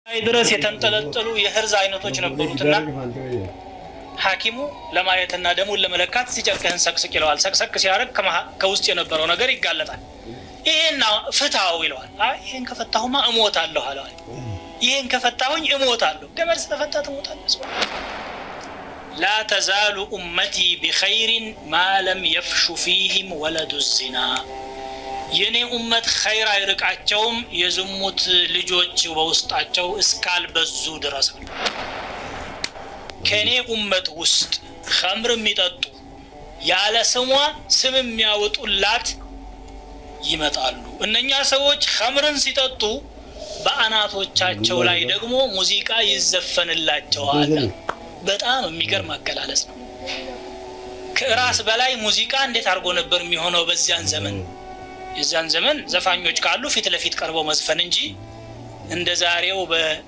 ድረስ የተንጠለጠሉ የህርዝ አይነቶች ነበሩትና ሐኪሙ ለማየትና ደሙን ለመለካት ሲጨርቅህን ሰቅስቅ ይለዋል። ሰቅሰቅ ሲያረግ ከውስጥ የነበረው ነገር ይጋለጣል። ይሄን ፍታው ይለዋል። ይሄን ከፈታሁማ እሞታለሁ አለዋል። ይሄን ከፈታሁኝ እሞታለሁ። ገመድ ስለፈታ ትሞታለህ። لا تزال أمتي بخير ما لم يفش فيهم ولد الزنا የኔ ኡመት ኸይር አይርቃቸውም የዝሙት ልጆች በውስጣቸው እስካል በዙ ድረስ። ከኔ ኡመት ውስጥ ኸምር የሚጠጡ ያለ ስሟ ስም የሚያወጡላት ይመጣሉ። እነኛ ሰዎች ኸምርን ሲጠጡ በአናቶቻቸው ላይ ደግሞ ሙዚቃ ይዘፈንላቸዋል። በጣም የሚገርም አገላለጽ ነው። ከራስ በላይ ሙዚቃ እንዴት አድርጎ ነበር የሚሆነው በዚያን ዘመን? የዛን ዘመን ዘፋኞች ካሉ ፊት ለፊት ቀርበው መዝፈን እንጂ እንደ ዛሬው በቴፕ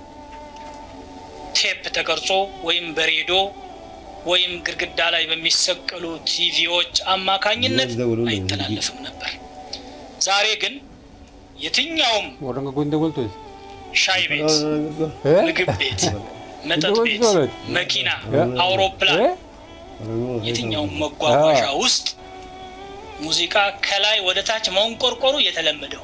ተቀርጾ ወይም በሬዲዮ ወይም ግድግዳ ላይ በሚሰቀሉ ቲቪዎች አማካኝነት አይተላለፍም ነበር። ዛሬ ግን የትኛውም ሻይ ቤት፣ ምግብ ቤት፣ መጠጥ ቤት፣ መኪና፣ አውሮፕላን፣ የትኛውም መጓጓዣ ውስጥ ሙዚቃ ከላይ ወደ ታች መንቆርቆሩ የተለመደው